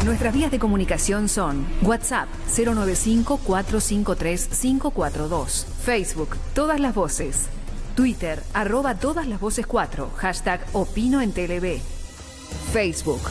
Nuestras vías de comunicación son WhatsApp 095-453-542, Facebook Todas las Voces, Twitter @TodasLasVoces4, #Opino en TLB, Facebook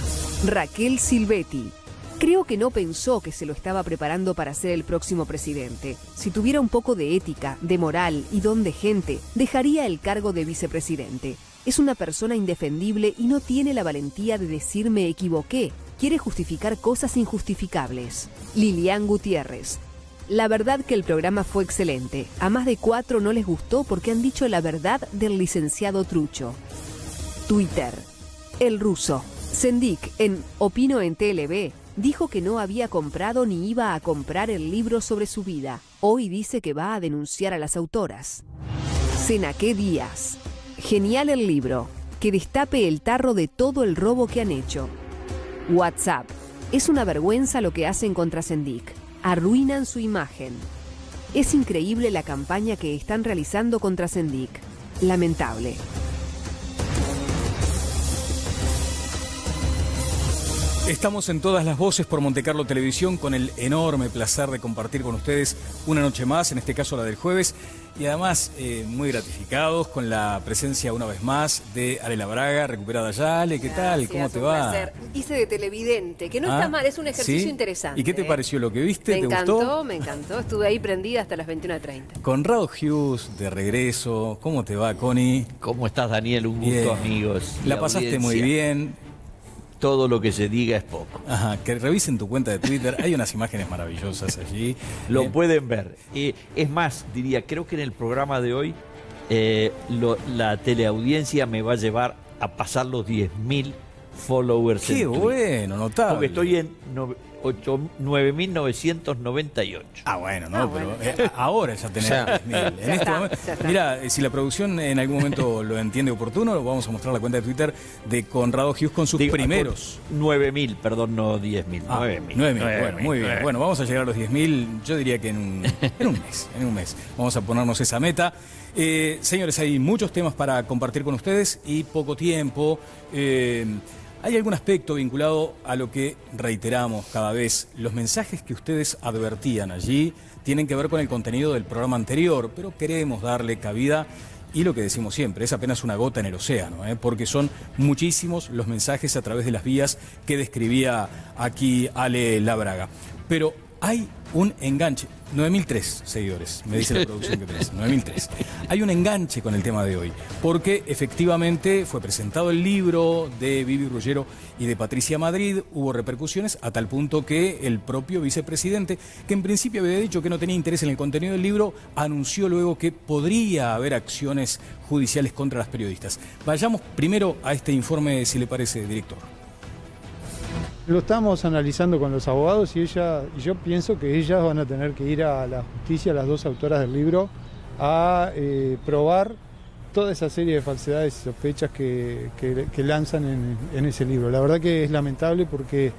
Raquel Silvetti. Creo que no pensó que se lo estaba preparando para ser el próximo presidente. Si tuviera un poco de ética, de moral y don de gente, dejaría el cargo de vicepresidente. Es una persona indefendible y no tiene la valentía de decir me equivoqué. Quiere justificar cosas injustificables. Lilian Gutiérrez. La verdad que el programa fue excelente. A más de 4 no les gustó porque han dicho la verdad del licenciado Trucho. Twitter. El Ruso. Sendik, en Opino en TLB, dijo que no había comprado ni iba a comprar el libro sobre su vida. Hoy dice que va a denunciar a las autoras. Senaqué Díaz. Genial el libro. Que destape el tarro de todo el robo que han hecho. WhatsApp. Es una vergüenza lo que hacen contra Sendik. Arruinan su imagen. Es increíble la campaña que están realizando contra Sendik. Lamentable. Estamos en Todas las Voces por Montecarlo Televisión con el enorme placer de compartir con ustedes una noche más, en este caso la del jueves, y además muy gratificados con la presencia una vez más de Ale Labraga, recuperada ya. Ale, ¿qué tal? ¿Cómo te va? Placer. Hice de televidente, que no está mal, es un ejercicio ¿Sí? interesante. ¿Y qué te pareció lo que viste? Me ¿Te encantó, gustó? me encantó. Estuve ahí prendida hasta las 21:30. Conrado Hughes, de regreso. ¿Cómo te va, Connie? ¿Cómo estás, Daniel? Un gusto, Bien. amigos. La pasaste muy bien. Todo lo que se diga es poco. Ajá, que revisen tu cuenta de Twitter. Hay unas imágenes maravillosas allí. Lo pueden ver. Es más, diría, creo que en el programa de hoy la teleaudiencia me va a llevar a pasar los 10.000 followers. Qué bueno, notable. Porque estoy en 9.998. Ah, bueno, no, pero ahora ya tenés 10.000. En este momento, ya está. mira, si la producción en algún momento lo entiende oportuno, vamos a mostrar la cuenta de Twitter de Conrado Hughes con sus primeros. 9.000, perdón, no 10.000. 9.000. 9.000, bueno, muy bien. Bueno, vamos a llegar a los 10.000, yo diría que en un mes. Vamos a ponernos esa meta. Señores, hay muchos temas para compartir con ustedes y poco tiempo. Hay algún aspecto vinculado a lo que reiteramos cada vez. Los mensajes que ustedes advertían allí tienen que ver con el contenido del programa anterior, pero queremos darle cabida y lo que decimos siempre, es apenas una gota en el océano, porque son muchísimos los mensajes a través de las vías que describía aquí Ale Labraga. Pero hay un enganche, 9.003 seguidores, me dice la producción que tenés, 9.003. Hay un enganche con el tema de hoy, porque efectivamente fue presentado el libro de Vivi Ruggiero y de Patricia Madrid, hubo repercusiones a tal punto que el propio vicepresidente, que en principio había dicho que no tenía interés en el contenido del libro, anunció luego que podría haber acciones judiciales contra las periodistas. Vayamos primero a este informe, si le parece, director. Lo estamos analizando con los abogados y yo pienso que ellas van a tener que ir a la justicia, las dos autoras del libro, a probar toda esa serie de falsedades y sospechas que lanzan en ese libro. La verdad que es lamentable porque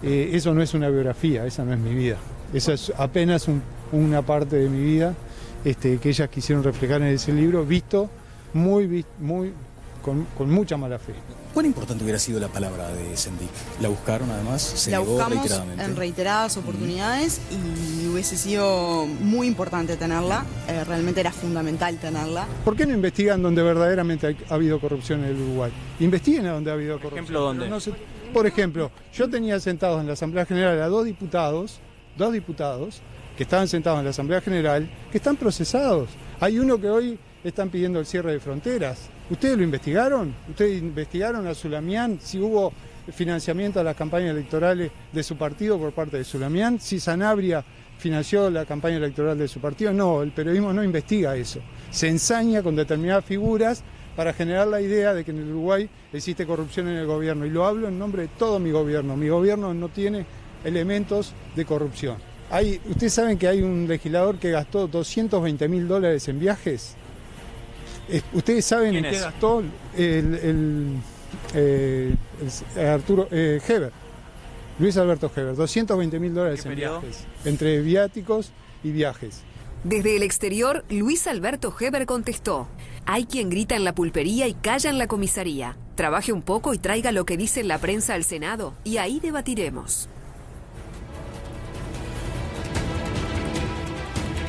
eso no es una biografía, esa no es mi vida. Esa es apenas una parte de mi vida que ellas quisieron reflejar en ese libro, visto con mucha mala fe. ¿Cuán importante hubiera sido la palabra de Sendik? ¿La buscaron además? ¿Se la negó buscamos reiteradamente? en reiteradas oportunidades y hubiese sido muy importante tenerla. Realmente era fundamental tenerla. ¿Por qué no investigan donde verdaderamente ha habido corrupción en el Uruguay? Investiguen a donde ha habido corrupción. ejemplo, ¿dónde? Por ejemplo, yo tenía sentados en la Asamblea General a dos diputados que estaban sentados en la Asamblea General que están procesados. Hay uno que hoy están pidiendo el cierre de fronteras. ¿Ustedes lo investigaron? ¿Ustedes investigaron a Zulamián si hubo financiamiento a las campañas electorales de su partido por parte de Zulamián? ¿Si Sanabria financió la campaña electoral de su partido? No, el periodismo no investiga eso. Se ensaña con determinadas figuras para generar la idea de que en el Uruguay existe corrupción en el gobierno. Y lo hablo en nombre de todo mi gobierno. Mi gobierno no tiene elementos de corrupción. Ustedes saben que hay un legislador que gastó $220.000 en viajes. ¿Ustedes saben en qué gastó Arturo Heber? Luis Alberto Heber, $220.000 en viajes, entre viáticos y viajes. Desde el exterior, Luis Alberto Heber contestó: hay quien grita en la pulpería y calla en la comisaría. Trabaje un poco y traiga lo que dice la prensa al Senado, y ahí debatiremos.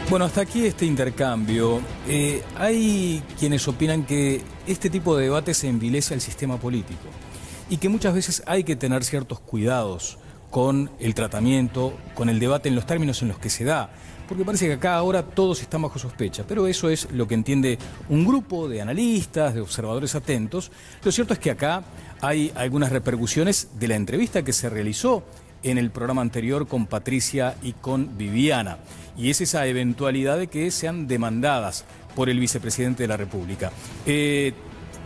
Bueno, hasta aquí este intercambio. Hay quienes opinan que este tipo de debate se envilece al sistema político y que muchas veces hay que tener ciertos cuidados con el tratamiento, con el debate en los términos en los que se da, porque parece que acá ahora todos están bajo sospecha, pero eso es lo que entiende un grupo de analistas, de observadores atentos. Lo cierto es que acá hay algunas repercusiones de la entrevista que se realizó en el programa anterior con Patricia y con Viviana, y es esa eventualidad de que sean demandadas por el vicepresidente de la República.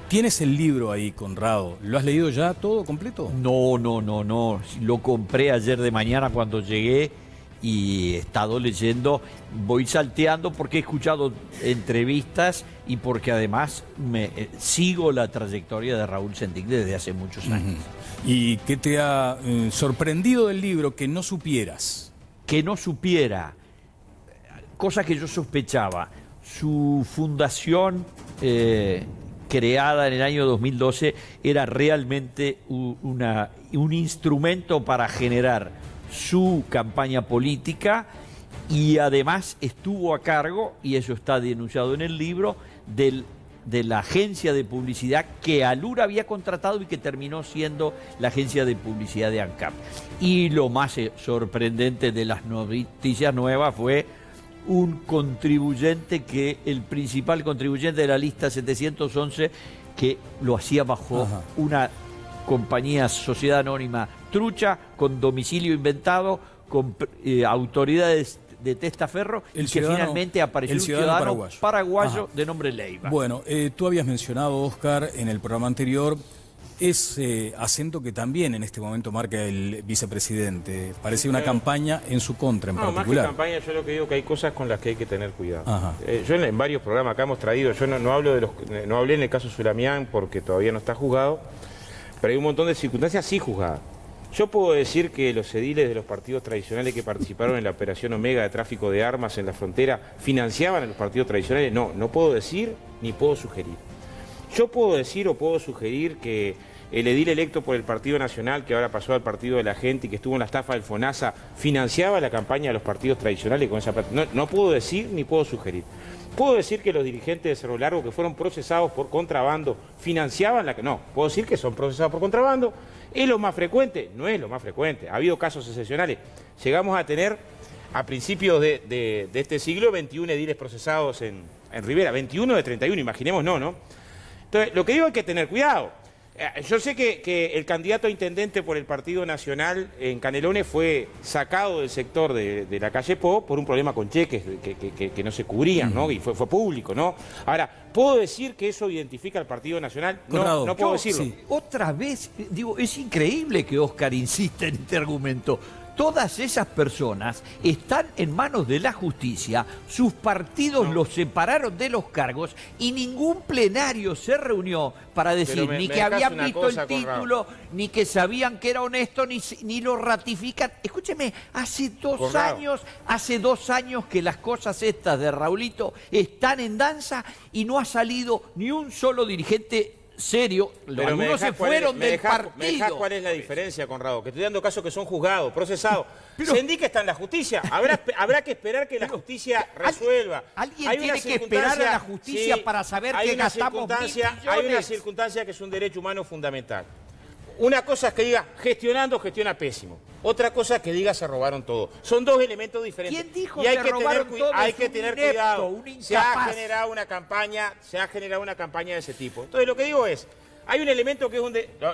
¿Tienes el libro ahí, Conrado? ¿Lo has leído ya todo completo? No. Lo compré ayer de mañana cuando llegué y he estado leyendo. Voy salteando porque he escuchado entrevistas y porque además sigo la trayectoria de Raúl Sendic desde hace muchos años. ¿Y qué te ha sorprendido del libro que no supieras? Que no supiera, cosa que yo sospechaba. Su fundación, creada en el año 2012, era realmente un instrumento para generar su campaña política, y además estuvo a cargo, y eso está denunciado en el libro, de la agencia de publicidad que Alura había contratado y que terminó siendo la agencia de publicidad de ANCAP. Y lo más sorprendente de las noticias nuevas fue un contribuyente el principal contribuyente de la lista 711, que lo hacía bajo una compañía, sociedad anónima trucha, con domicilio inventado, con autoridades de testaferro, y que finalmente apareció un ciudadano paraguayo de nombre Leiva. Bueno, tú habías mencionado, Oscar, en el programa anterior, ese acento que también en este momento marca el vicepresidente. Parece una campaña en su contra en particular. Más que campaña, yo lo que digo que hay cosas con las que hay que tener cuidado. Yo en varios programas acá hemos traído, yo no hablé en el caso Sulamián porque todavía no está juzgado, pero hay un montón de circunstancias sí juzgadas. Yo puedo decir que los ediles de los partidos tradicionales que participaron en la operación Omega de tráfico de armas en la frontera financiaban a los partidos tradicionales. No puedo decir ni puedo sugerir. Yo puedo decir o puedo sugerir que el edil electo por el Partido Nacional, que ahora pasó al Partido de la Gente y que estuvo en la estafa del FONASA, financiaba la campaña de los partidos tradicionales con esa plata. No puedo decir ni puedo sugerir. Puedo decir que los dirigentes de Cerro Largo que fueron procesados por contrabando financiaban la que... No, puedo decir que son procesados por contrabando. ¿Es lo más frecuente? No es lo más frecuente. Ha habido casos excepcionales. Llegamos a tener, a principios de este siglo, 21 ediles procesados en Rivera. 21 de 31, imaginemos ¿no? Entonces, lo que digo, hay que tener cuidado. Yo sé que el candidato a intendente por el Partido Nacional en Canelones fue sacado del sector de la calle Po por un problema con cheques que no se cubrían, ¿no? Y fue público, ¿no? Ahora, ¿puedo decir que eso identifica al Partido Nacional? No puedo decirlo. Sí. Otra vez, digo, es increíble que Oscar insista en este argumento. Todas esas personas están en manos de la justicia, sus partidos los separaron de los cargos y ningún plenario se reunió para decir ni que habían visto el título, ni que sabían que era honesto, ni lo ratifican. Escúcheme, hace dos años que las cosas estas de Raulito están en danza y no ha salido ni un solo dirigente serio. Algunos se fueron del partido. ¿Me dejás cuál es la diferencia, Conrado? Que estoy dando casos que son juzgados, procesados. Sendic está en la justicia. Habrá que esperar que la justicia resuelva. Alguien tiene que esperar a la justicia para saber que gastamos 1.000 millones. Hay una circunstancia que es un derecho humano fundamental. Una cosa es que diga gestiona pésimo. Otra cosa es que diga se robaron todo. Son dos elementos diferentes. ¿Quién dijo se robaron todo? Hay que tener cuidado. Se ha generado una campaña de ese tipo. Entonces lo que digo es, hay un elemento que es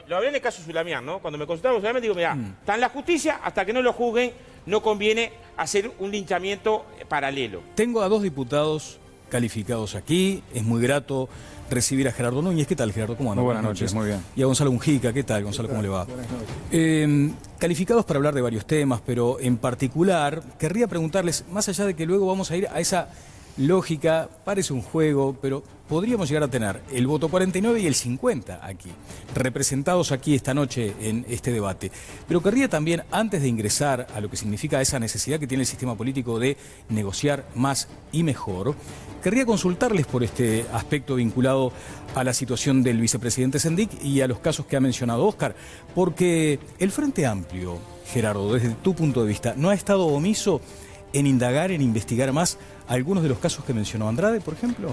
lo hablé en el caso Sulamián, ¿no? Cuando me consultaron Sulamián digo, mira, está en la justicia, hasta que no lo juzguen, no conviene hacer un linchamiento paralelo. Tengo a dos diputados calificados aquí, es muy grato recibir a Gerardo Núñez. ¿Qué tal, Gerardo? ¿Cómo anda? Muy buenas noches, muy bien. Y a Gonzalo Mujica. ¿Qué tal, Gonzalo? ¿Cómo le va? Buenas noches. Calificados para hablar de varios temas, pero en particular querría preguntarles, más allá de que luego vamos a ir a esa lógica, parece un juego, pero podríamos llegar a tener el voto 49 y el 50 aquí, representados aquí esta noche en este debate. Pero querría también, antes de ingresar a lo que significa esa necesidad que tiene el sistema político de negociar más y mejor, querría consultarles por este aspecto vinculado a la situación del vicepresidente Sendic y a los casos que ha mencionado Oscar, porque el Frente Amplio, Gerardo, desde tu punto de vista, ¿no ha estado omiso en indagar, en investigar más algunos de los casos que mencionó Andrade, por ejemplo?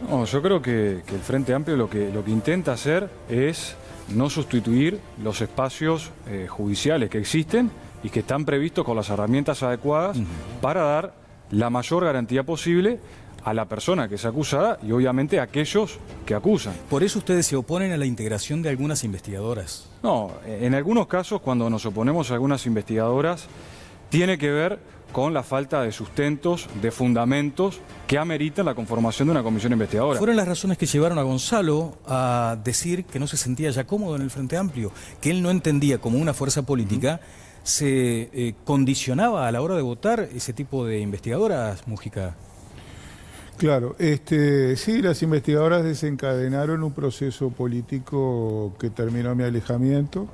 No, yo creo que el Frente Amplio lo que intenta hacer es no sustituir los espacios judiciales que existen y que están previstos con las herramientas adecuadas para dar la mayor garantía posible a la persona que es acusada y obviamente a aquellos que acusan. Por eso ustedes se oponen a la integración de algunas investigadoras. No, en algunos casos cuando nos oponemos a algunas investigadoras tiene que ver con la falta de sustentos, de fundamentos que ameritan la conformación de una comisión investigadora. Fueron las razones que llevaron a Gonzalo a decir que no se sentía ya cómodo en el Frente Amplio, que él no entendía como una fuerza política, se condicionaba a la hora de votar ese tipo de investigadoras, Múgica. Claro, sí, las investigadoras desencadenaron un proceso político que terminó mi alejamiento.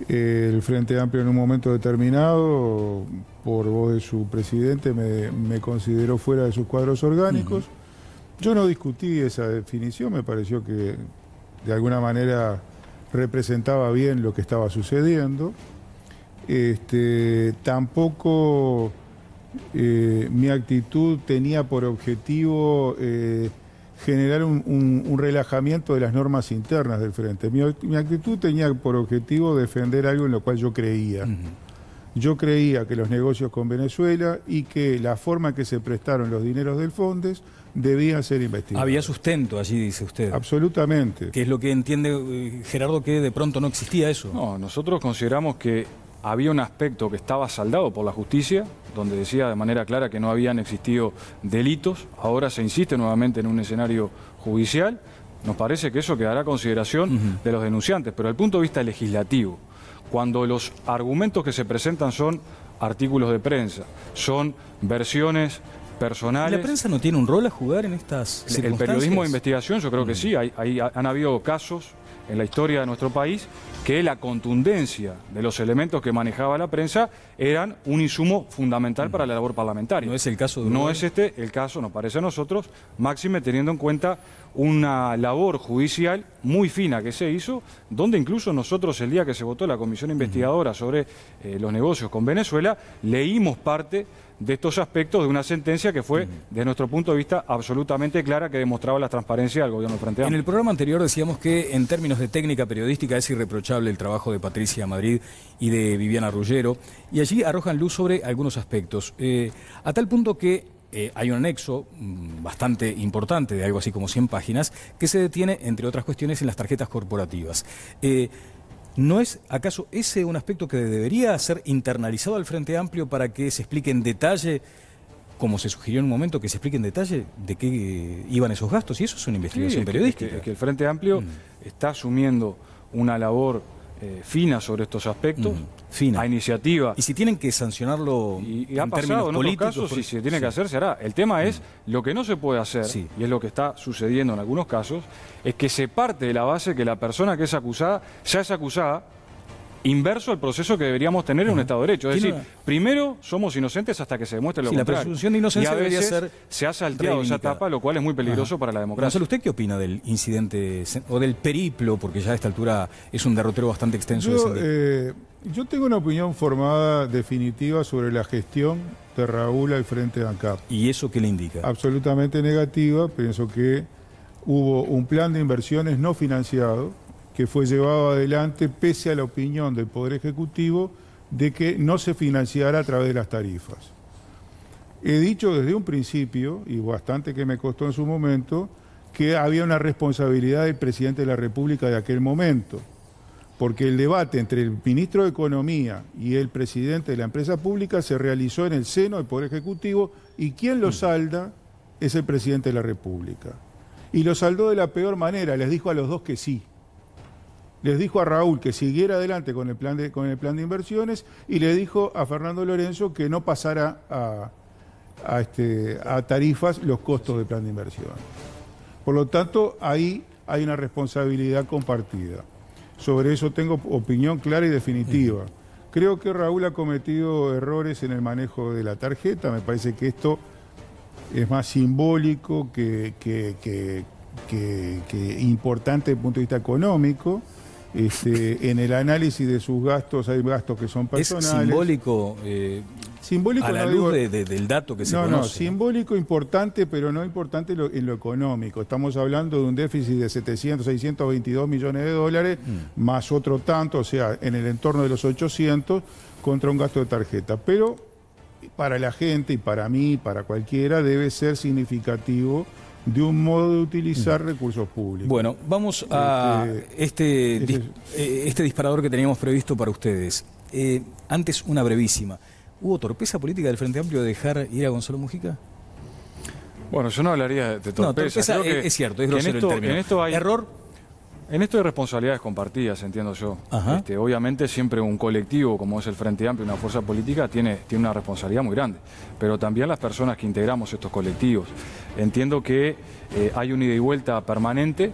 El Frente Amplio en un momento determinado, por voz de su presidente, me consideró fuera de sus cuadros orgánicos. Yo no discutí esa definición, me pareció que de alguna manera representaba bien lo que estaba sucediendo. Tampoco mi actitud tenía por objetivo generar un relajamiento de las normas internas del Frente. Mi actitud tenía por objetivo defender algo en lo cual yo creía. Yo creía que los negocios con Venezuela y que la forma en que se prestaron los dineros del Fondes debían ser investigados. Había sustento allí, dice usted. Absolutamente. ¿Qué es lo que entiende Gerardo, que de pronto no existía eso? No, nosotros consideramos que había un aspecto que estaba saldado por la justicia, donde decía de manera clara que no habían existido delitos. Ahora se insiste nuevamente en un escenario judicial. Nos parece que eso quedará a consideración de los denunciantes, pero desde el punto de vista legislativo, cuando los argumentos que se presentan son artículos de prensa, son versiones personales. ¿La prensa no tiene un rol a jugar en estas circunstancias? El periodismo de investigación, yo creo que sí. Han habido casos en la historia de nuestro país que la contundencia de los elementos que manejaba la prensa eran un insumo fundamental para la labor parlamentaria. ¿No es el caso de No es este el caso, nos parece a nosotros, máxime teniendo en cuenta una labor judicial muy fina que se hizo, donde incluso nosotros el día que se votó la comisión investigadora sobre los negocios con Venezuela, leímos parte de estos aspectos de una sentencia que fue, desde nuestro punto de vista, absolutamente clara, que demostraba la transparencia del gobierno del Frente Amplio. En el programa anterior decíamos que en términos de técnica periodística es irreprochable el trabajo de Patricia Madrid y de Viviana Ruggiero, y allí arrojan luz sobre algunos aspectos, a tal punto que hay un anexo bastante importante, de algo así como 100 páginas, que se detiene, entre otras cuestiones, en las tarjetas corporativas. ¿No es acaso ese un aspecto que debería ser internalizado al Frente Amplio para que se explique en detalle, como se sugirió en un momento, que se explique en detalle de qué iban esos gastos? Y eso es una investigación periodística. Que el Frente Amplio está asumiendo una labor fina sobre estos aspectos, fina, a iniciativa. Y si tienen que sancionarlo y ha pasado en otros casos, si se tiene que hacer, se hará. El tema es, lo que no se puede hacer, y es lo que está sucediendo en algunos casos, es que se parte de la base que la persona que es acusada ya es acusada, inverso al proceso que deberíamos tener en un Estado de Derecho. Es decir, primero somos inocentes hasta que se demuestre lo contrario. La presunción de inocencia y a veces debería ser se ha salteado esa etapa, lo cual es muy peligroso para la democracia. Gonzalo, ¿usted qué opina del incidente o del periplo? Porque ya a esta altura es un derrotero bastante extenso. Yo tengo una opinión formada definitiva sobre la gestión de Raúl al frente de ANCAP. ¿Y eso qué le indica? Absolutamente negativa. Pienso que hubo un plan de inversiones no financiado que fue llevado adelante pese a la opinión del Poder Ejecutivo de que no se financiara a través de las tarifas. He dicho desde un principio, y bastante que me costó en su momento, que había una responsabilidad del presidente de la República de aquel momento, porque el debate entre el ministro de Economía y el presidente de la empresa pública se realizó en el seno del Poder Ejecutivo y quien lo salda es el presidente de la República. Y lo saldó de la peor manera, les dijo a los dos que sí. Les dijo a Raúl que siguiera adelante con el plan de inversiones y le dijo a Fernando Lorenzo que no pasara a tarifas los costos del plan de inversión. Por lo tanto, ahí hay una responsabilidad compartida. Sobre eso tengo opinión clara y definitiva. Creo que Raúl ha cometido errores en el manejo de la tarjeta. Me parece que esto es más simbólico que importante desde el punto de vista económico. En el análisis de sus gastos hay gastos que son personales. ¿Es simbólico, simbólico a la luz del dato que se conoce? No, simbólico importante, pero no importante en lo económico. Estamos hablando de un déficit de 622 millones de dólares, más otro tanto, o sea, en el entorno de los 800, contra un gasto de tarjeta. Pero para la gente y para mí, para cualquiera, debe ser significativo de un modo de utilizar recursos públicos. Bueno, vamos a este disparador que teníamos previsto para ustedes. Antes, una brevísima. ¿Hubo torpeza política del Frente Amplio de dejar ir a Gonzalo Mujica? Bueno, yo no hablaría de torpeza. No, torpeza creo que es cierto, es grosero el término. En esto hay ¿error? En esto hay responsabilidades compartidas, entiendo yo. Obviamente siempre un colectivo como es el Frente Amplio, una fuerza política, tiene una responsabilidad muy grande. Pero también las personas que integramos estos colectivos. Entiendo que hay un ida y vuelta permanente.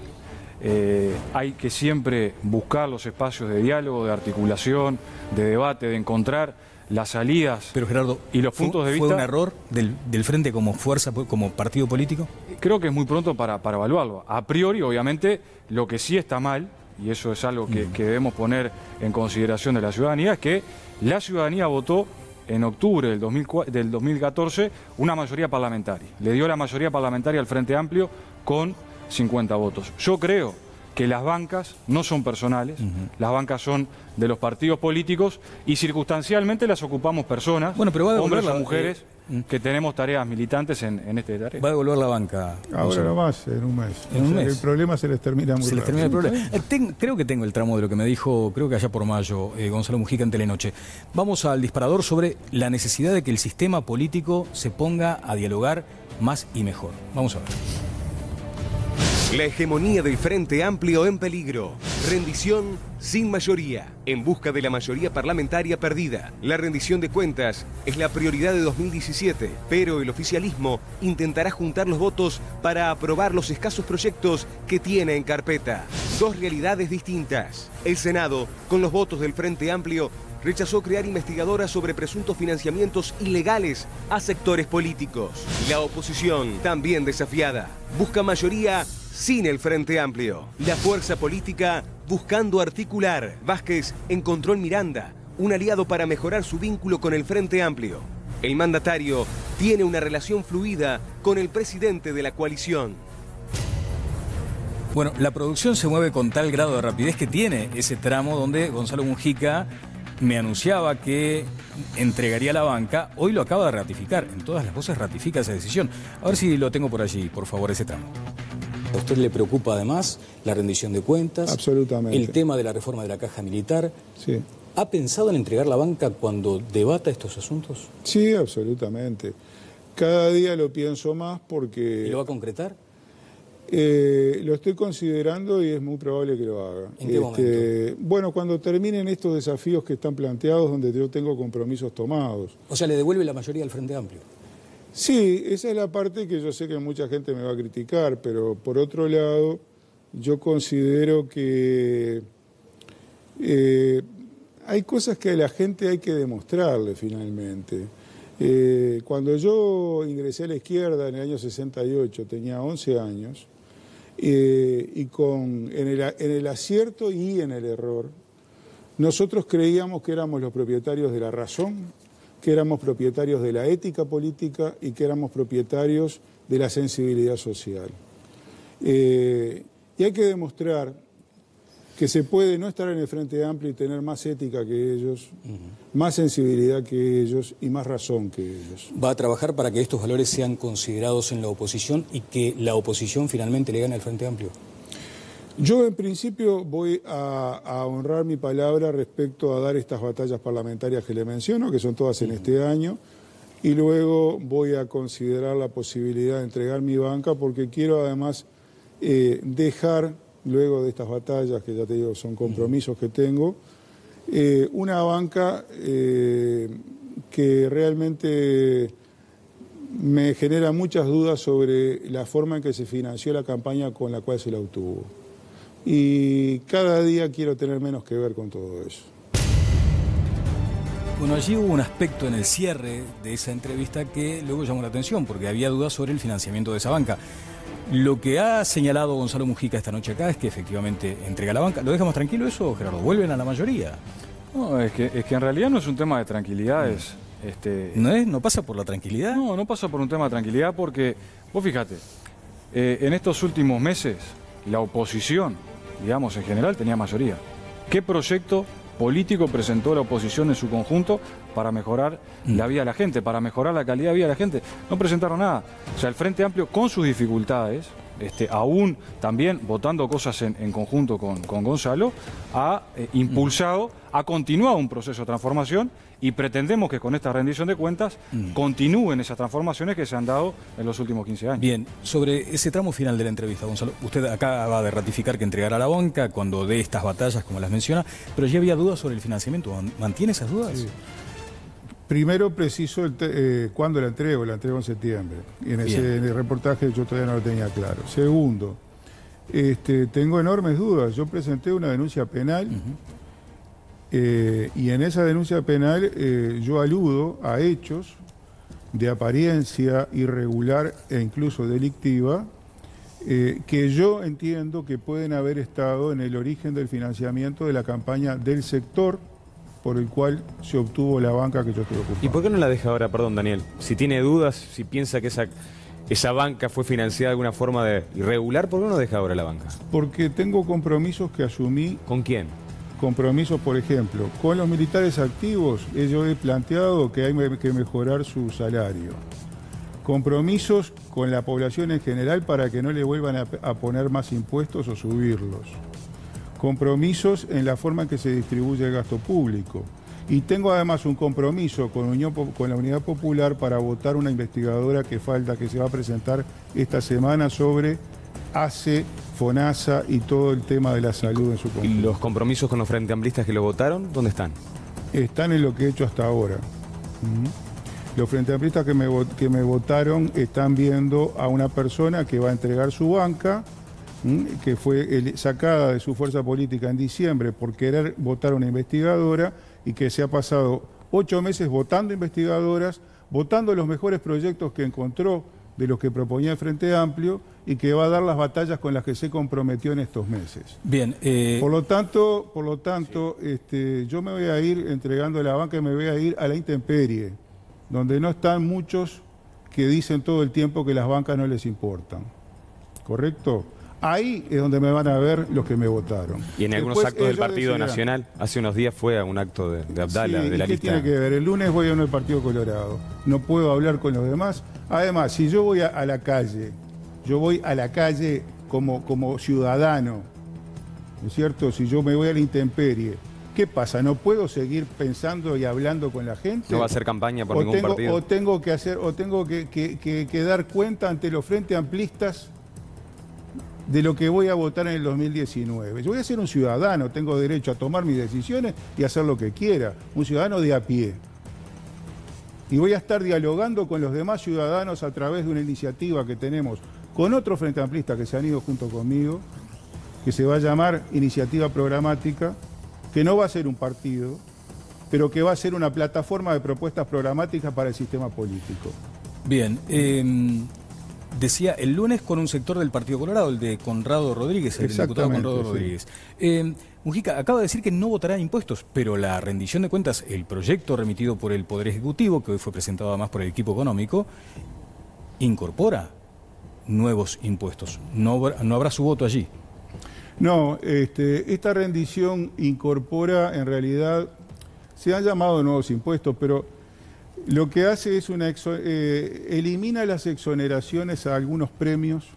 Hay que siempre buscar los espacios de diálogo, de articulación, de debate, de encontrar las salidas. Pero Gerardo, y los puntos de vista. ¿Fue un error del Frente como fuerza, como partido político? Creo que es muy pronto para evaluarlo. A priori, obviamente, lo que sí está mal, y eso es algo que debemos poner en consideración de la ciudadanía, es que la ciudadanía votó en octubre del 2014 una mayoría parlamentaria. Le dio la mayoría parlamentaria al Frente Amplio con 50 votos. Yo creo que las bancas no son personales, las bancas son de los partidos políticos y circunstancialmente las ocupamos personas, hombres o mujeres, que tenemos tareas militantes en este tarea. ¿Va a devolver la banca? Ahora nomás, en un mes. ¿En un mes? El problema se les termina muy rápido. Les termina el problema. Creo que tengo el tramo de lo que me dijo, creo que allá por mayo, Gonzalo Mujica en Telenoche. Vamos al disparador sobre la necesidad de que el sistema político se ponga a dialogar más y mejor. Vamos a ver. La hegemonía del Frente Amplio en peligro. Rendición sin mayoría. En busca de la mayoría parlamentaria perdida. La rendición de cuentas es la prioridad de 2017, pero el oficialismo intentará juntar los votos para aprobar los escasos proyectos que tiene en carpeta. Dos realidades distintas. El Senado, con los votos del Frente Amplio, rechazó crear investigadoras sobre presuntos financiamientos ilegales a sectores políticos. La oposición, también desafiada, busca mayoría sin el Frente Amplio. La fuerza política buscando articular. Vázquez encontró en Miranda un aliado para mejorar su vínculo con el Frente Amplio. El mandatario tiene una relación fluida con el presidente de la coalición. Bueno, la producción se mueve con tal grado de rapidez que tiene ese tramo donde Gonzalo Mujica me anunciaba que entregaría la banca. Hoy lo acaba de ratificar. En todas las voces ratifica esa decisión. A ver si lo tengo por allí, por favor, ese tramo. ¿A usted le preocupa además la rendición de cuentas? Absolutamente. El tema de la reforma de la caja militar. Sí. ¿Ha pensado en entregar la banca cuando debata estos asuntos? Sí, absolutamente. Cada día lo pienso más porque... ¿Y lo va a concretar? Lo estoy considerando y es muy probable que lo haga. ¿En qué momento? Bueno, cuando terminen estos desafíos que están planteados, donde yo tengo compromisos tomados. O sea, ¿le devuelve la mayoría al Frente Amplio? Sí, esa es la parte que yo sé que mucha gente me va a criticar, pero por otro lado, yo considero que hay cosas que a la gente hay que demostrarle finalmente. Cuando yo ingresé a la izquierda en el año 68, tenía 11 años, y en el acierto y en el error, nosotros creíamos que éramos los propietarios de la razón, que éramos propietarios de la ética política y que éramos propietarios de la sensibilidad social. Y hay que demostrar que se puede no estar en el Frente Amplio y tener más ética que ellos, más sensibilidad que ellos y más razón que ellos. ¿Va a trabajar para que estos valores sean considerados en la oposición y que la oposición finalmente le gane al Frente Amplio? Yo en principio voy a honrar mi palabra respecto a dar estas batallas parlamentarias que le menciono, que son todas en este año, y luego voy a considerar la posibilidad de entregar mi banca porque quiero además dejar, luego de estas batallas que ya te digo son compromisos que tengo, una banca que realmente me genera muchas dudas sobre la forma en que se financió la campaña con la cual se la obtuvo. Y cada día quiero tener menos que ver con todo eso. Bueno, allí hubo un aspecto en el cierre de esa entrevista que luego llamó la atención, porque había dudas sobre el financiamiento de esa banca. Lo que ha señalado Gonzalo Mujica esta noche acá es que efectivamente entrega la banca. ¿Lo dejamos tranquilo eso, Gerardo? ¿Vuelven a la mayoría? No, es que en realidad no es un tema de tranquilidad. ¿No pasa por la tranquilidad? No pasa por un tema de tranquilidad porque, vos fíjate, en estos últimos meses la oposición, digamos en general, tenía mayoría. ¿Qué proyecto político presentó la oposición en su conjunto para mejorar la vida de la gente, para mejorar la calidad de vida de la gente? No presentaron nada. O sea, el Frente Amplio, con sus dificultades, aún también votando cosas en conjunto con Gonzalo, ha impulsado, ha continuado un proceso de transformación y pretendemos que con esta rendición de cuentas continúen esas transformaciones que se han dado en los últimos 15 años. Bien, sobre ese tramo final de la entrevista, Gonzalo, usted acaba de ratificar que entregará la banca cuando dé estas batallas, como las menciona, pero ya había dudas sobre el financiamiento. ¿Mantiene esas dudas? Sí. Primero preciso cuándo la entrego en septiembre. Y en el reportaje yo todavía no lo tenía claro. Segundo, tengo enormes dudas. Yo presenté una denuncia penal y en esa denuncia penal yo aludo a hechos de apariencia irregular e incluso delictiva que yo entiendo que pueden haber estado en el origen del financiamiento de la campaña del sector por el cual se obtuvo la banca que yo estoy ocupando. ¿Y por qué no la deja ahora, perdón, Daniel? Si tiene dudas, si piensa que esa banca fue financiada de alguna forma irregular, ¿por qué no deja ahora la banca? Porque tengo compromisos que asumí. ¿Con quién? Compromisos, por ejemplo, con los militares activos, yo he planteado que hay que mejorar su salario. Compromisos con la población en general para que no le vuelvan a poner más impuestos o subirlos. Compromisos en la forma en que se distribuye el gasto público. Y tengo además un compromiso con la Unidad Popular para votar una investigadora que se va a presentar esta semana sobre ACE, FONASA y todo el tema de la salud en su conjunto. ¿Y los compromisos con los frente amplistas que lo votaron, dónde están? Están en lo que he hecho hasta ahora. Los frente amplistas que me votaron están viendo a una persona que va a entregar su banca, que fue sacada de su fuerza política en diciembre por querer votar a una investigadora y que se ha pasado 8 meses votando investigadoras, votando los mejores proyectos que encontró de los que proponía el Frente Amplio y que va a dar las batallas con las que se comprometió en estos meses. Bien. Por lo tanto, yo me voy a ir entregando la banca y me voy a ir a la intemperie, donde no están muchos que dicen todo el tiempo que las bancas no les importan. ¿Correcto? Ahí es donde me van a ver los que me votaron. Y en algunos actos del Partido Nacional, hace unos días fue a un acto de Abdala, de la lista. ¿Qué tiene que ver? El lunes voy a uno del Partido Colorado. No puedo hablar con los demás. Además, si yo voy a la calle, como ciudadano, ¿no es cierto? Si yo me voy a la intemperie, ¿qué pasa? ¿No puedo seguir pensando y hablando con la gente? ¿No va a hacer campaña por ningún partido? O tengo que dar cuenta ante los frente amplistas de lo que voy a votar en el 2019. Yo voy a ser un ciudadano, tengo derecho a tomar mis decisiones y hacer lo que quiera, un ciudadano de a pie. Y voy a estar dialogando con los demás ciudadanos a través de una iniciativa que tenemos con otros frente amplistas que se han ido junto conmigo, que se va a llamar Iniciativa Programática, que no va a ser un partido, pero que va a ser una plataforma de propuestas programáticas para el sistema político. Bien, decía el lunes con un sector del Partido Colorado, el de Conrado Rodríguez, el diputado Conrado Rodríguez. Mujica acaba de decir que no votará impuestos, pero la rendición de cuentas, el proyecto remitido por el Poder Ejecutivo, que hoy fue presentado además por el equipo económico, incorpora nuevos impuestos. No habrá su voto allí. No, esta rendición incorpora, en realidad, se han llamado nuevos impuestos, pero lo que hace es elimina las exoneraciones a algunos premios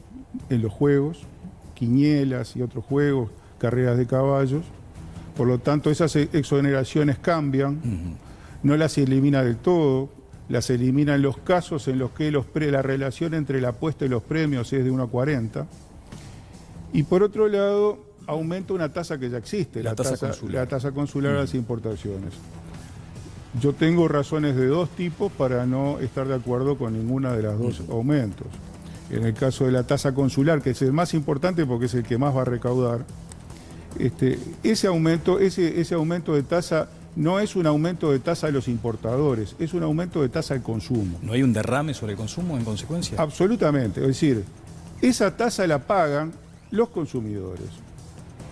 en los juegos, quinielas y otros juegos, carreras de caballos. Por lo tanto, esas exoneraciones cambian, no las elimina del todo, las elimina en los casos en los que la relación entre la apuesta y los premios es de 1,40. Y por otro lado, aumenta una tasa que ya existe, la tasa consular a las importaciones. Yo tengo razones de dos tipos para no estar de acuerdo con ninguna de las dos aumentos. En el caso de la tasa consular, que es el más importante porque es el que más va a recaudar, ese aumento de tasa no es un aumento de tasa de los importadores, es un aumento de tasa al consumo. ¿No hay un derrame sobre el consumo en consecuencia? Absolutamente. Es decir, Esa tasa la pagan los consumidores.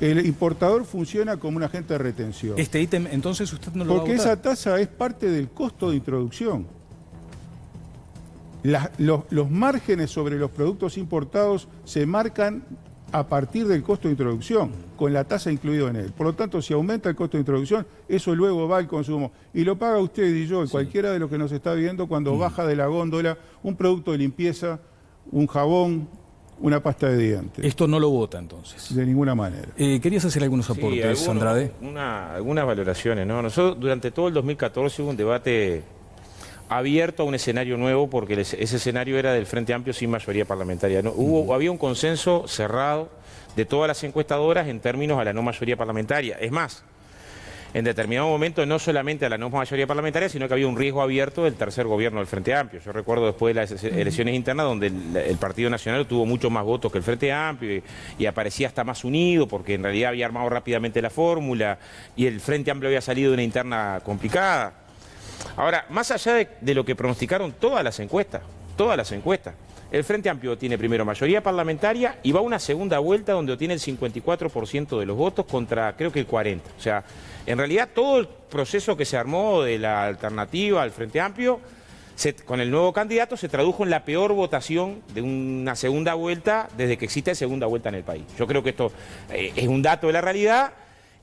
El importador funciona como un agente de retención. Este ítem, entonces, usted no lo va a votar. Porque esa tasa es parte del costo de introducción. Los márgenes sobre los productos importados se marcan a partir del costo de introducción, con la tasa incluida en él. Por lo tanto, si aumenta el costo de introducción, eso luego va al consumo. Y lo paga usted y yo, y cualquiera de los que nos está viendo, cuando baja de la góndola un producto de limpieza, un jabón, una pasta de dientes. Esto no lo vota, entonces. De ninguna manera. ¿Querías hacer algunos aportes, Andrade? Algunas valoraciones, ¿no? Nosotros durante todo el 2014 hubo un debate abierto a un escenario nuevo, porque ese escenario era del Frente Amplio sin mayoría parlamentaria, ¿no? Había un consenso cerrado de todas las encuestadoras en términos a la no mayoría parlamentaria. Es más, en determinado momento no solamente a la no mayoría parlamentaria, sino que había un riesgo abierto del tercer gobierno del Frente Amplio. Yo recuerdo después de las elecciones internas donde el Partido Nacional tuvo muchos más votos que el Frente Amplio y aparecía hasta más unido, porque en realidad había armado rápidamente la fórmula y el Frente Amplio había salido de una interna complicada. Ahora, más allá de lo que pronosticaron todas las encuestas, el Frente Amplio tiene primero mayoría parlamentaria y va a una segunda vuelta donde obtiene el 54% de los votos contra creo que el 40%. O sea, en realidad todo el proceso que se armó de la alternativa al Frente Amplio con el nuevo candidato se tradujo en la peor votación de una segunda vuelta desde que existe segunda vuelta en el país. Yo creo que esto es un dato de la realidad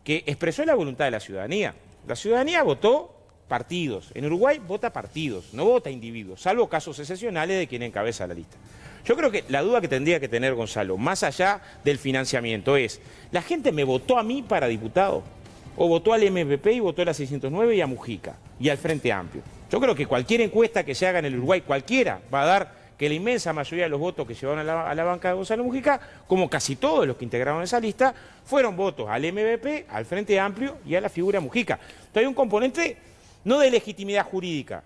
que expresó la voluntad de la ciudadanía. La ciudadanía votó partidos. En Uruguay vota partidos, no vota individuos, salvo casos excepcionales de quien encabeza la lista. Yo creo que la duda que tendría que tener Gonzalo, más allá del financiamiento, es: ¿la gente me votó a mí para diputado? ¿O votó al MPP y votó a la 609 y a Mujica y al Frente Amplio? Yo creo que cualquier encuesta que se haga en el Uruguay, cualquiera, va a dar que la inmensa mayoría de los votos que llevaron a la banca de Gonzalo Mujica, como casi todos los que integraron esa lista, fueron votos al MPP, al Frente Amplio y a la figura Mujica. Entonces hay un componente no de legitimidad jurídica.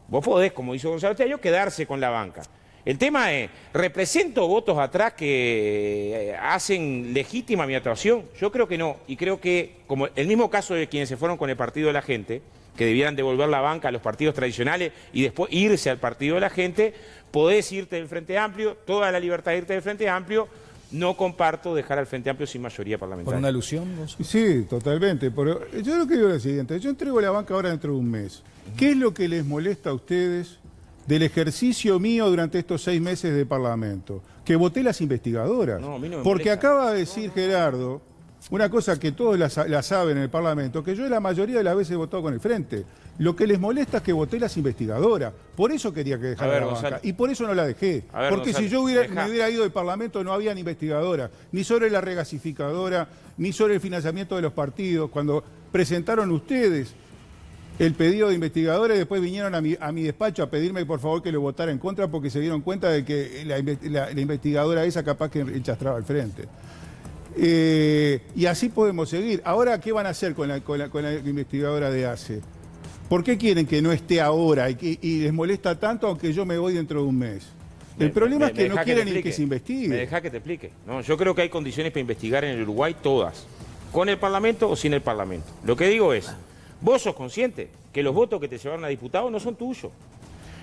Vos podés, como hizo Gonzalo Tello, quedarse con la banca. El tema es, ¿represento votos atrás que hacen legítima mi actuación? Yo creo que no. Y creo que, como el mismo caso de quienes se fueron con el Partido de la Gente, que debieran devolver la banca a los partidos tradicionales y después irse al Partido de la Gente, podés irte del Frente Amplio, toda la libertad de irte del Frente Amplio. No comparto dejar al Frente Amplio sin mayoría parlamentaria. ¿Por una alusión? Sí, totalmente. Pero yo lo que digo es lo siguiente. Yo entrego la banca ahora dentro de un mes. ¿Qué es lo que les molesta a ustedes del ejercicio mío durante estos 6 meses de Parlamento? Que voté las investigadoras. No, a mí no me porque molesta. acaba de decir Gerardo una cosa que todos la saben en el Parlamento, que yo la mayoría de las veces he votado con el Frente. Lo que les molesta es que voté las investigadoras. Por eso quería que dejara la banca. Y por eso no la dejé. Porque si yo me hubiera ido del Parlamento no habían investigadoras, ni sobre la regasificadora, ni sobre el financiamiento de los partidos. Cuando presentaron ustedes el pedido de investigadores, después vinieron a mi despacho a pedirme por favor que lo votara en contra porque se dieron cuenta de que la investigadora esa capaz que enchastraba al Frente. Y así podemos seguir. Ahora, ¿qué van a hacer con la investigadora de ACE? ¿Por qué quieren que no esté ahora y les molesta tanto aunque yo me voy dentro de un mes? El problema es que no quieren ni que se investigue. Me deja que te explique. No, yo creo que hay condiciones para investigar en el Uruguay todas, con el Parlamento o sin el Parlamento. Lo que digo es, vos sos consciente que los votos que te llevaron a diputado no son tuyos.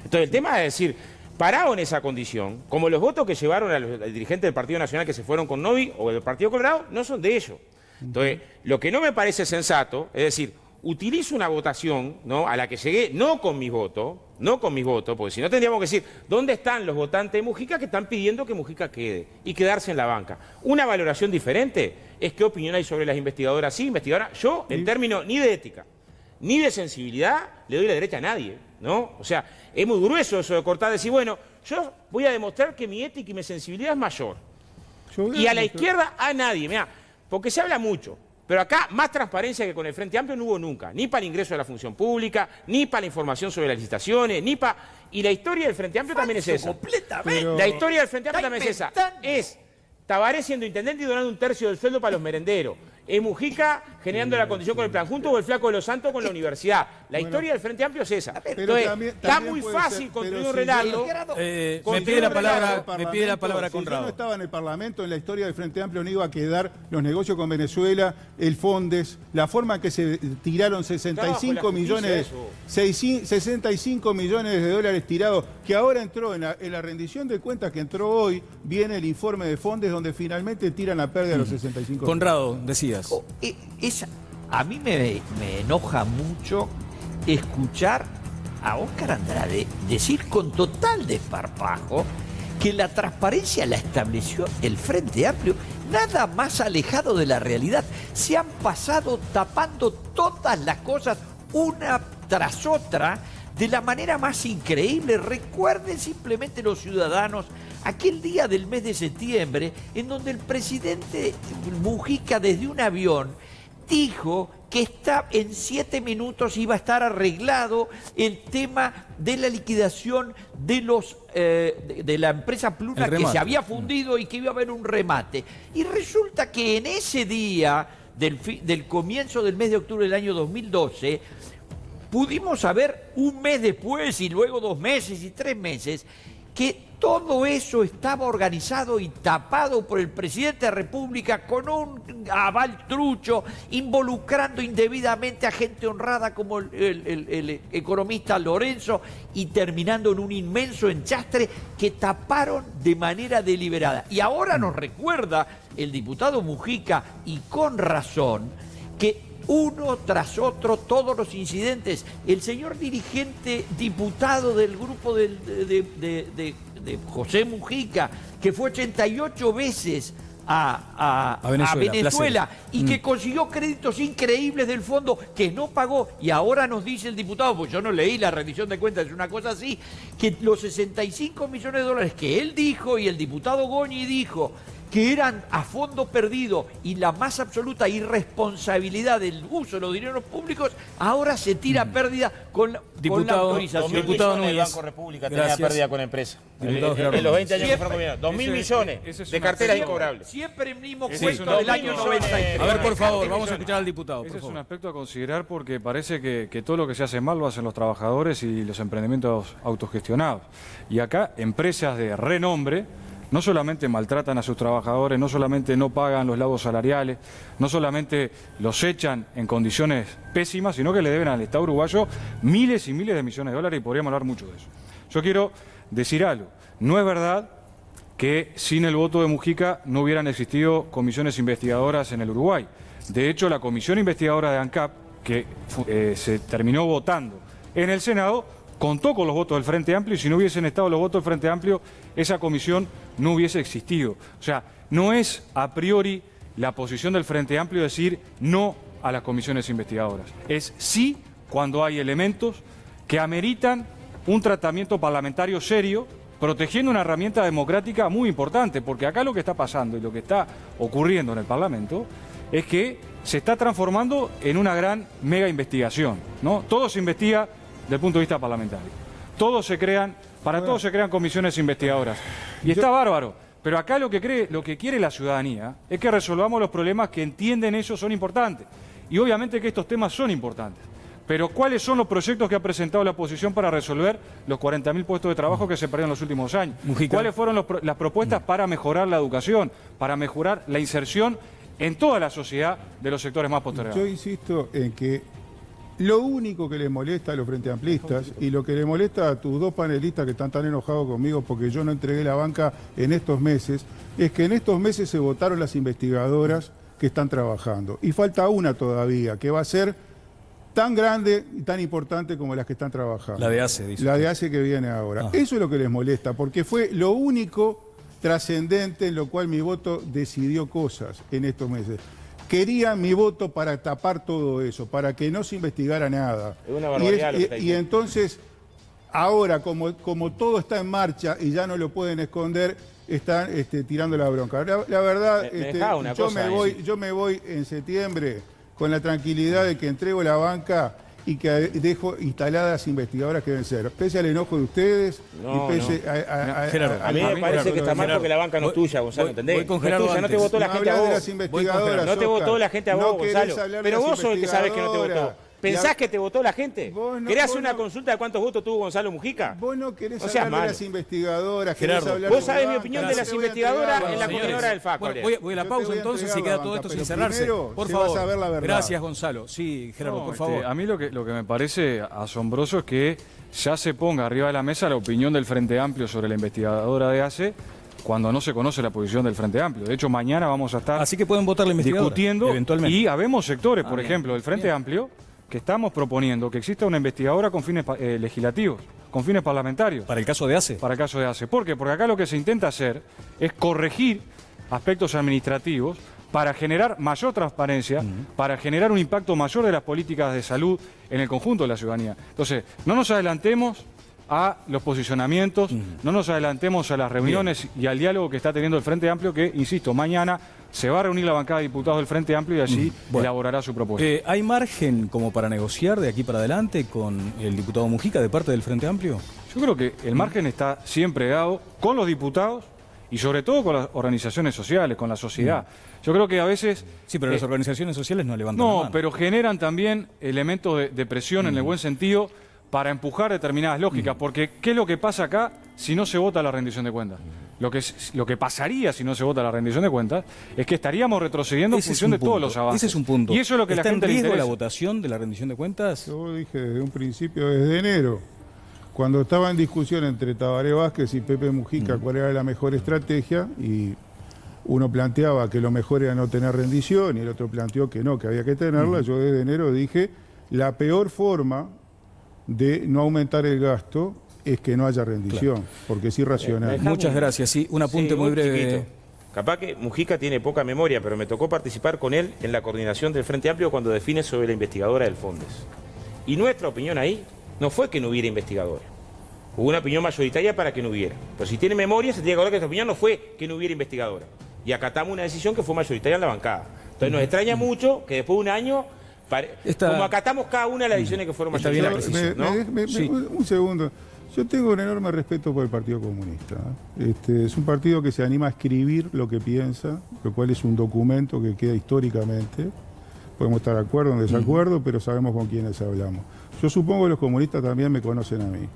Entonces el tema es decir, parado en esa condición, como los votos que llevaron al dirigente del Partido Nacional que se fueron con Novi o del Partido Colorado, no son de ellos. Entonces, lo que no me parece sensato es decir, utilizo una votación, ¿no?, a la que llegué no con mis votos, porque si no tendríamos que decir, ¿dónde están los votantes de Mujica que están pidiendo que Mujica quede y quedarse en la banca? Una valoración diferente es qué opinión hay sobre las investigadoras. Sí, investigadoras, yo en términos ni de ética, ni de sensibilidad, le doy la derecha a nadie, ¿no? O sea, es muy grueso eso de cortar, decir, bueno, yo voy a demostrar que mi ética y mi sensibilidad es mayor. Y a la izquierda a nadie, mirá, porque se habla mucho. Pero acá más transparencia que con el Frente Amplio no hubo nunca, ni para el ingreso de la función pública, ni para la información sobre las licitaciones, ni para... Y la historia del Frente Amplio también es esa. Completamente. La historia del Frente Amplio también es esa. Es Tabaré siendo intendente y donando 1/3 del sueldo para los merenderos. Mujica generando la condición con el plan juntos o el Flaco de los Santos con la universidad. La historia del Frente Amplio es esa. Entonces, está muy fácil construir un relato. Me pide la palabra Conrado. Conrado. Yo no estaba en el Parlamento, en la historia del Frente Amplio no iba a quedar los negocios con Venezuela, el Fondes, la forma en que se tiraron 65 millones de dólares tirados, que ahora entró en la rendición de cuentas que entró hoy, viene el informe de Fondes donde finalmente tiran a pérdida los 65 Conrado, decías. A mí me enoja mucho escuchar a Óscar Andrade decir con total desparpajo que la transparencia la estableció el Frente Amplio, nada más alejado de la realidad. Se han pasado tapando todas las cosas una tras otra de la manera más increíble. Recuerden simplemente los ciudadanos aquel día del mes de septiembre en donde el presidente Mujica desde un avión dijo que en 7 minutos iba a estar arreglado el tema de la liquidación de la empresa Pluna que se había fundido y que iba a haber un remate. Y resulta que en ese día del comienzo del mes de octubre del año 2012, pudimos saber un mes después y luego 2 meses y 3 meses que todo eso estaba organizado y tapado por el presidente de la República con un aval trucho, involucrando indebidamente a gente honrada como el economista Lorenzo y terminando en un inmenso enchastre que taparon de manera deliberada. Y ahora nos recuerda el diputado Mujica, y con razón, que uno tras otro todos los incidentes. El señor dirigente diputado del grupo de José Mujica, que fue 88 veces a Venezuela y que consiguió créditos increíbles del fondo que no pagó, y ahora nos dice el diputado, pues yo no leí la rendición de cuentas, es una cosa así, que los 65 millones de dólares que él dijo y el diputado Goñi dijo que eran a fondo perdido y la más absoluta irresponsabilidad del uso de los dineros públicos, ahora se tira a pérdida con la autorización. Diputado Núñez, el Banco República tenía pérdida con la empresa. En los 20 años que fueron gobiernados. 2.000 millones de carteras incobrables. Siempre el mismo cuento del año 93. A ver, por favor, vamos a escuchar al diputado. Ese es un aspecto a considerar porque parece que todo lo que se hace mal lo hacen los trabajadores y los emprendimientos autogestionados. Y acá, empresas de renombre no solamente maltratan a sus trabajadores, no solamente no pagan los laudos salariales, no solamente los echan en condiciones pésimas, sino que le deben al Estado uruguayo miles y miles de millones de dólares, y podríamos hablar mucho de eso. Yo quiero decir algo. No es verdad que sin el voto de Mujica no hubieran existido comisiones investigadoras en el Uruguay. De hecho, la comisión investigadora de ANCAP, que se terminó votando en el Senado, contó con los votos del Frente Amplio, y si no hubiesen estado los votos del Frente Amplio, esa comisión no hubiese existido. O sea, no es a priori la posición del Frente Amplio decir no a las comisiones investigadoras. Es sí cuando hay elementos que ameritan un tratamiento parlamentario serio, protegiendo una herramienta democrática muy importante, porque acá lo que está pasando y lo que está ocurriendo en el Parlamento es que se está transformando en una gran mega investigación, ¿no? Todo se investiga desde el punto de vista parlamentario. Todos se crean comisiones investigadoras. Y está bárbaro. Pero acá lo que quiere la ciudadanía es que resolvamos los problemas que entienden ellos son importantes. Y obviamente que estos temas son importantes. Pero ¿cuáles son los proyectos que ha presentado la oposición para resolver los 40.000 puestos de trabajo que se perdieron en los últimos años? Mujica. ¿Cuáles fueron las propuestas para mejorar la educación, para mejorar la inserción en toda la sociedad de los sectores más postergados? Yo insisto en que lo único que les molesta a los Frente Amplistas y lo que le molesta a tus dos panelistas que están tan enojados conmigo porque yo no entregué la banca en estos meses, es que en estos meses se votaron las investigadoras que están trabajando. Y falta una todavía, que va a ser tan grande y tan importante como las que están trabajando. La de ACE, dice. La de ACE que viene ahora. Eso es lo que les molesta, porque fue lo único trascendente en lo cual mi voto decidió cosas en estos meses. Querían mi voto para tapar todo eso, para que no se investigara nada. Es una barbaridad lo que está diciendo. Y entonces, ahora, como todo está en marcha y ya no lo pueden esconder, están tirando la bronca. La verdad, yo me voy en septiembre con la tranquilidad de que entrego la banca y que dejo instaladas investigadoras que deben ser. Pese al enojo de ustedes y pese a mí me parece que está mal porque la banca no es tuya, Gonzalo, ¿entendés? Voy con Gerardo no te votó la gente a vos. No te votó la gente a vos, Gonzalo. Pero vos sos el que sabés que no te votó. ¿Pensás que te votó la gente? ¿Querés hacer una consulta de cuántos votos tuvo Gonzalo Mujica? Vos no querés hablar de las investigadoras. Gerardo, vos sabés mi opinión de las investigadoras en la coordinadora del FAC. Voy a la pausa entonces y queda todo esto sin cerrarse. Por favor. Gracias, Gonzalo. Sí, Gerardo, por favor. A mí lo que me parece asombroso es que ya se ponga arriba de la mesa la opinión del Frente Amplio sobre la investigadora de ACE cuando no se conoce la posición del Frente Amplio. De hecho, mañana vamos a estar así que pueden votar la investigadora, discutiendo eventualmente. Y habemos sectores, por ejemplo, del Frente Amplio, que estamos proponiendo que exista una investigadora con fines legislativos, con fines parlamentarios. ¿Para el caso de ACE? Para el caso de ACE. ¿Por qué? Porque acá lo que se intenta hacer es corregir aspectos administrativos para generar mayor transparencia, para generar un impacto mayor de las políticas de salud en el conjunto de la ciudadanía. Entonces, no nos adelantemos a los posicionamientos, no nos adelantemos a las reuniones y al diálogo que está teniendo el Frente Amplio, que, insisto, mañana se va a reunir la bancada de diputados del Frente Amplio y allí elaborará su propuesta. ¿Hay margen como para negociar de aquí para adelante con el diputado Mujica de parte del Frente Amplio? Yo creo que el margen está siempre dado con los diputados y sobre todo con las organizaciones sociales, con la sociedad. Yo creo que a veces... Sí, pero las organizaciones sociales no levantan la mano. No, pero generan también elementos de presión en el buen sentido para empujar determinadas lógicas, porque ¿qué es lo que pasa acá si no se vota la rendición de cuentas? Lo que pasaría si no se vota la rendición de cuentas es que estaríamos retrocediendo en función de todos los avances. Ese es un punto. Y eso es lo que la gente le interesa. ¿Está en riesgo la votación de la rendición de cuentas? Yo dije desde un principio, desde enero, cuando estaba en discusión entre Tabaré Vázquez y Pepe Mujica cuál era la mejor estrategia, y uno planteaba que lo mejor era no tener rendición y el otro planteó que no, que había que tenerla, yo desde enero dije, la peor forma de no aumentar el gasto es que no haya rendición, porque es irracional. Muchas gracias. Sí, un apunte muy breve. Chiquito. Capaz que Mujica tiene poca memoria, pero me tocó participar con él en la coordinación del Frente Amplio cuando define sobre la investigadora del Fondes. Y nuestra opinión ahí no fue que no hubiera investigadora. Hubo una opinión mayoritaria para que no hubiera. Pero si tiene memoria, se tiene que acordar que nuestra opinión no fue que no hubiera investigadora. Y acatamos una decisión que fue mayoritaria en la bancada. Entonces nos extraña mucho que después de un año... Como acatamos cada una de las decisiones que fueron mayoritarias. Un segundo. Yo tengo un enorme respeto por el Partido Comunista. Es un partido que se anima a escribir lo que piensa, lo cual es un documento que queda históricamente. Podemos estar de acuerdo o en desacuerdo, pero sabemos con quiénes hablamos. Yo supongo que los comunistas también me conocen a mí.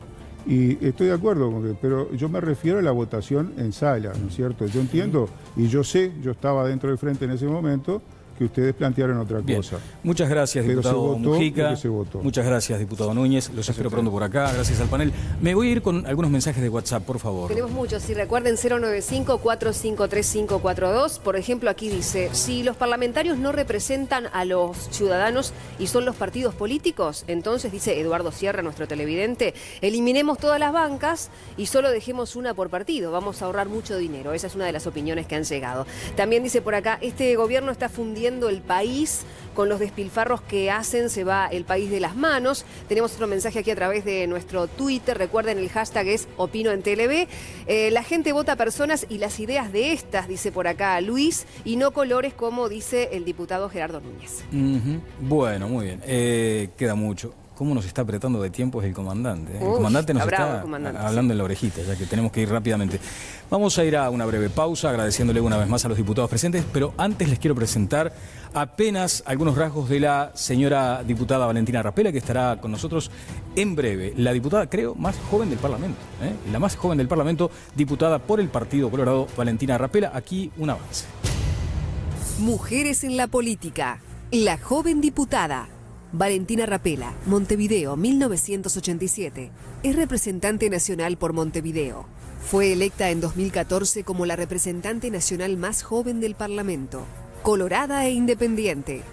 Y estoy de acuerdo con que, pero yo me refiero a la votación en sala, ¿no es cierto? Yo entiendo y yo sé, yo estaba dentro del frente en ese momento, que ustedes plantearon otra cosa. Muchas gracias, diputado Mujica. Muchas gracias, diputado Núñez. Los espero pronto por acá. Gracias al panel. Me voy a ir con algunos mensajes de WhatsApp, por favor. Tenemos muchos. Si recuerden, 095-453542. Por ejemplo, aquí dice, si los parlamentarios no representan a los ciudadanos y son los partidos políticos, entonces, dice Eduardo Sierra, nuestro televidente, eliminemos todas las bancas y solo dejemos una por partido. Vamos a ahorrar mucho dinero. Esa es una de las opiniones que han llegado. También dice por acá, este gobierno está fundiendo el país con los despilfarros que hacen, se va el país de las manos. Tenemos otro mensaje aquí a través de nuestro Twitter, recuerden el hashtag es Opino en TLB. La gente vota personas y las ideas de estas, dice por acá Luis, y no colores como dice el diputado Gerardo Núñez. Bueno, muy bien, queda mucho. ¿Cómo nos está apretando de tiempo es el comandante? El comandante nos está hablando en la orejita, ya que tenemos que ir rápidamente. Vamos a ir a una breve pausa, agradeciéndole una vez más a los diputados presentes, pero antes les quiero presentar apenas algunos rasgos de la señora diputada Valentina Rapela, que estará con nosotros en breve. La diputada, creo, más joven del Parlamento, la más joven del Parlamento, diputada por el Partido Colorado, Valentina Rapela. Aquí un avance. Mujeres en la política. La joven diputada Valentina Rapela, Montevideo, 1987. Es representante nacional por Montevideo. Fue electa en 2014 como la representante nacional más joven del Parlamento. Colorada e independiente.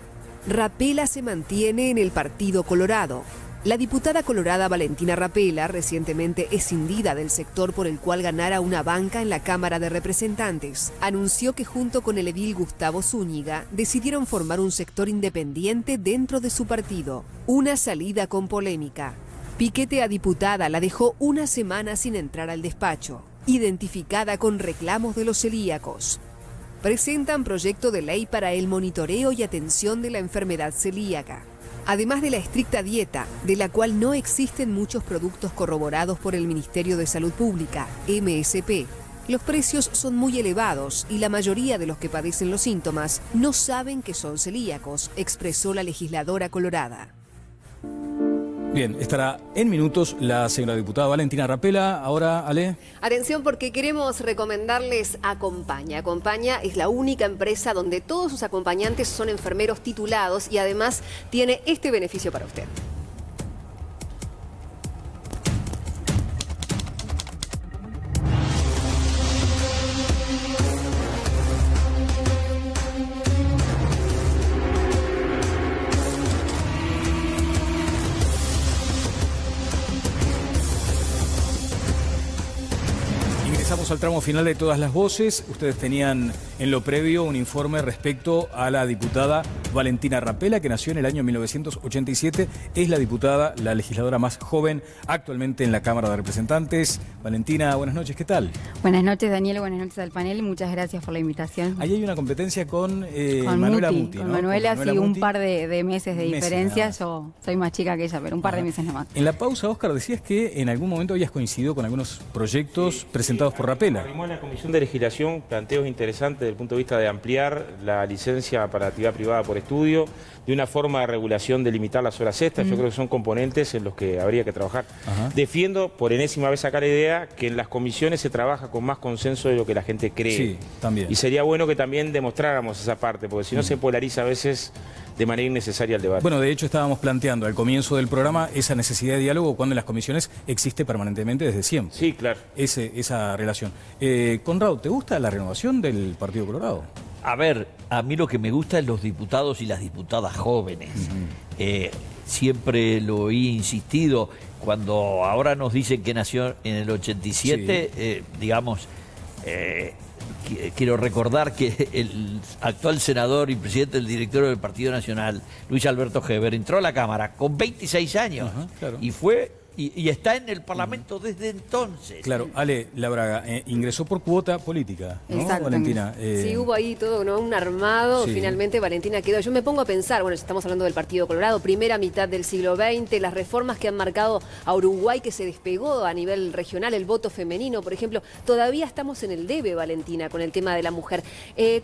Rapela se mantiene en el Partido Colorado. La diputada colorada Valentina Rapela, recientemente escindida del sector por el cual ganara una banca en la Cámara de Representantes, anunció que junto con el edil Gustavo Zúñiga decidieron formar un sector independiente dentro de su partido. Una salida con polémica. Piquete a diputada la dejó una semana sin entrar al despacho, identificada con reclamos de los celíacos. Presentan proyecto de ley para el monitoreo y atención de la enfermedad celíaca. Además de la estricta dieta, de la cual no existen muchos productos corroborados por el Ministerio de Salud Pública, MSP, los precios son muy elevados y la mayoría de los que padecen los síntomas no saben que son celíacos, expresó la legisladora colorada. Bien, estará en minutos la señora diputada Valentina Rapela. Ahora, Ale. Atención, porque queremos recomendarles Acompaña. Acompaña es la única empresa donde todos sus acompañantes son enfermeros titulados y además tiene este beneficio para usted. Ingresamos al tramo final de Todas las Voces. Ustedes tenían en lo previo un informe respecto a la diputada Valentina Rapela, que nació en el año 1987. Es la diputada, la legisladora más joven actualmente en la Cámara de Representantes. Valentina, buenas noches, ¿qué tal? Buenas noches, Daniel, buenas noches al panel y muchas gracias por la invitación. Ahí hay una competencia con Manuela Muti, ¿no? Con Manuela, sí, un par de meses de diferencia. Yo soy más chica que ella, pero un par de meses nomás. En la pausa, Óscar, decías que en algún momento habías coincidido con algunos proyectos presentados por Rapela. En la Comisión de Legislación planteos interesantes desde el punto de vista de ampliar la licencia para actividad privada por estudio, de una forma de regulación de limitar las horas extras. Yo creo que son componentes en los que habría que trabajar. Defiendo por enésima vez acá la idea que en las comisiones se trabaja con más consenso de lo que la gente cree. Sí, también. Y sería bueno que también demostráramos esa parte, porque si no se polariza a veces de manera innecesaria el debate. Bueno, de hecho estábamos planteando al comienzo del programa esa necesidad de diálogo cuando en las comisiones existe permanentemente desde siempre. Sí, claro. Esa relación. Conrado, ¿te gusta la renovación del Partido Colorado? A ver, a mí lo que me gusta es los diputados y las diputadas jóvenes. Siempre lo he insistido, cuando ahora nos dicen que nació en el 87, digamos, quiero recordar que el actual senador y presidente del directorio del Partido Nacional, Luis Alberto Heber, entró a la Cámara con 26 años y fue... Y está en el Parlamento desde entonces. Claro, Ale Labraga ingresó por cuota política, ¿no, Valentina? Sí, hubo ahí todo, ¿no? Un armado, finalmente Valentina quedó. Yo me pongo a pensar, bueno, estamos hablando del Partido Colorado, primera mitad del siglo XX, las reformas que han marcado a Uruguay, que se despegó a nivel regional, el voto femenino, por ejemplo. Todavía estamos en el debe, Valentina, con el tema de la mujer.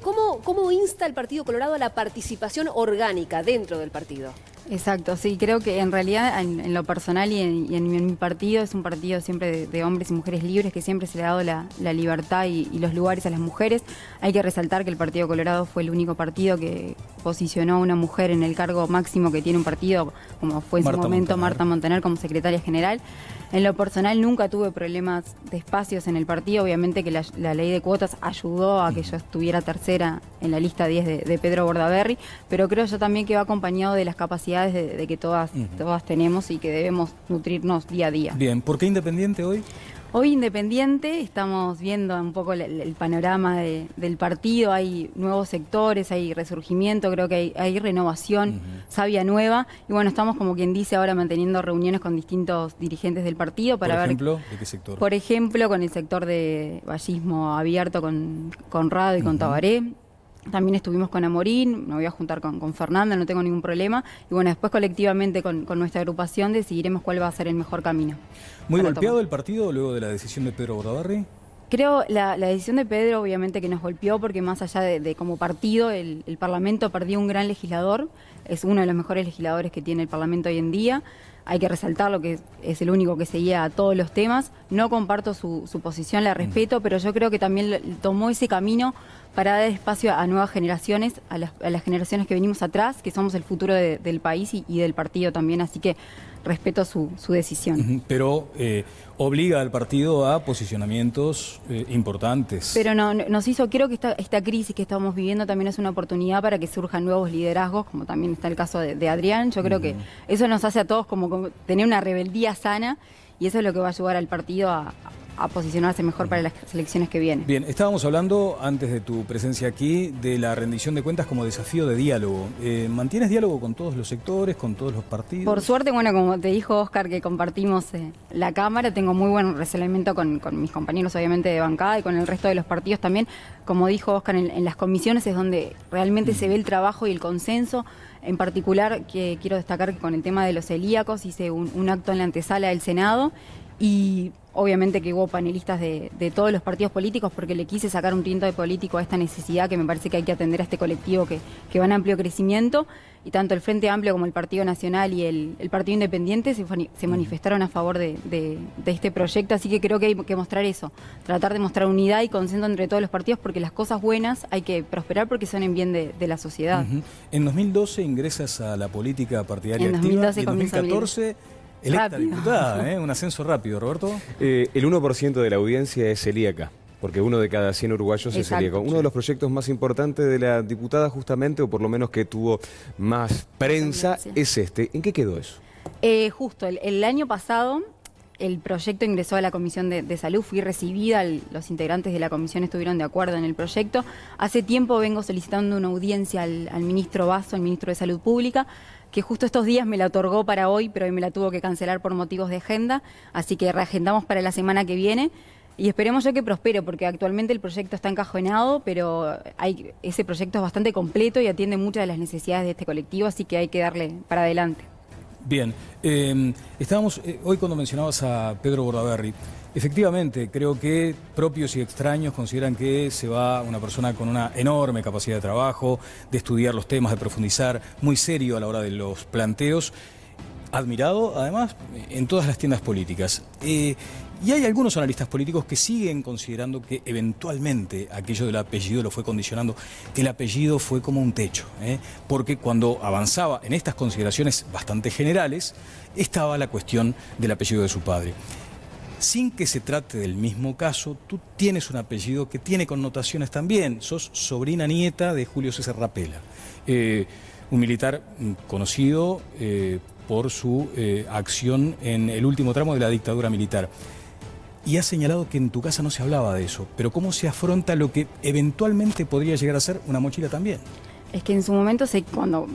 ¿Cómo insta el Partido Colorado a la participación orgánica dentro del partido? Exacto, sí, creo que en realidad en lo personal y en mi partido es un partido siempre de hombres y mujeres libres, que siempre se le ha dado la libertad y los lugares a las mujeres. Hay que resaltar que el Partido Colorado fue el único partido que posicionó a una mujer en el cargo máximo que tiene un partido, como fue en su momento Marta Montaner como secretaria general. En lo personal nunca tuve problemas de espacios en el partido, obviamente que la ley de cuotas ayudó a que yo estuviera tercera en la lista 10 de Pedro Bordaberry, pero creo yo también que va acompañado de las capacidades de que todas tenemos y que debemos nutrirnos día a día. Bien, ¿por qué Independiente hoy? Hoy Independiente, estamos viendo un poco el panorama del partido, hay nuevos sectores, hay resurgimiento, creo que hay renovación, savia nueva, y bueno, estamos como quien dice ahora manteniendo reuniones con distintos dirigentes del partido para ver... ¿Por ejemplo? ¿De qué sector? Por ejemplo, con el sector de vallismo abierto con Conrado y con Tabaré. También estuvimos con Amorín, me voy a juntar con Fernanda, no tengo ningún problema. Y bueno, después colectivamente con nuestra agrupación decidiremos cuál va a ser el mejor camino. ¿Muy golpeado el partido luego de la decisión de Pedro Bordaberry? Creo la decisión de Pedro obviamente que nos golpeó porque más allá de como partido, el Parlamento perdió un gran legislador, es uno de los mejores legisladores que tiene el Parlamento hoy en día. Hay que resaltarlo que es el único que seguía a todos los temas. No comparto su posición, la respeto, pero yo creo que también tomó ese camino para dar espacio a nuevas generaciones, a las generaciones que venimos atrás, que somos el futuro del país y del partido también, así que respeto su decisión. Pero obliga al partido a posicionamientos importantes. Pero nos hizo, creo que esta crisis que estamos viviendo también es una oportunidad para que surjan nuevos liderazgos, como también está el caso de Adrián. Yo creo que eso nos hace a todos como tener una rebeldía sana, y eso es lo que va a ayudar al partido a a posicionarse mejor para las elecciones que vienen. Bien, estábamos hablando antes de tu presencia aquí de la rendición de cuentas como desafío de diálogo. ¿Mantienes diálogo con todos los sectores, con todos los partidos? Por suerte, bueno, como te dijo Oscar, que compartimos la Cámara, tengo muy buen relacionamiento con mis compañeros, obviamente, de bancada y con el resto de los partidos también. Como dijo Oscar, en las comisiones es donde realmente se ve el trabajo y el consenso. En particular, que quiero destacar que con el tema de los celíacos hice un acto en la antesala del Senado y obviamente que hubo panelistas de todos los partidos políticos porque le quise sacar un tinte de político a esta necesidad que me parece que hay que atender a este colectivo que va en amplio crecimiento, y tanto el Frente Amplio como el Partido Nacional y el Partido Independiente se manifestaron a favor de este proyecto, así que creo que hay que mostrar eso, tratar de mostrar unidad y consenso entre todos los partidos porque las cosas buenas hay que prosperar porque son en bien de la sociedad. En 2012 ingresas a la política partidaria en activa 2012 y en 2014... Electa diputada, un ascenso rápido, Roberto. El 1% de la audiencia es celíaca, porque 1 de cada 100 uruguayos es celíaco. Uno de los proyectos más importantes de la diputada justamente, o por lo menos que tuvo más prensa, es este. ¿En qué quedó eso? Justo, el año pasado el proyecto ingresó a la Comisión de Salud, fui recibida, los integrantes de la comisión estuvieron de acuerdo en el proyecto. Hace tiempo vengo solicitando una audiencia al ministro Basso, el ministro de Salud Pública, que justo estos días me la otorgó para hoy, pero hoy me la tuvo que cancelar por motivos de agenda, así que reagendamos para la semana que viene y esperemos ya que prospere, porque actualmente el proyecto está encajonado, pero ese proyecto es bastante completo y atiende muchas de las necesidades de este colectivo, así que hay que darle para adelante. Bien, estábamos hoy cuando mencionabas a Pedro Bordaberry. Efectivamente, creo que propios y extraños consideran que se va una persona con una enorme capacidad de trabajo, de estudiar los temas, de profundizar, muy serio a la hora de los planteos, admirado además en todas las tiendas políticas. Y hay algunos analistas políticos que siguen considerando que eventualmente aquello del apellido lo fue condicionando, que el apellido fue como un techo, porque cuando avanzaba en estas consideraciones bastante generales, estaba la cuestión del apellido de su padre. Sin que se trate del mismo caso, tú tienes un apellido que tiene connotaciones también. Sos sobrina nieta de Julio César Rapella, un militar conocido por su acción en el último tramo de la dictadura militar. Y has señalado que en tu casa no se hablaba de eso, pero ¿cómo se afronta lo que eventualmente podría llegar a ser una mochila también? Es que en su momento, cuando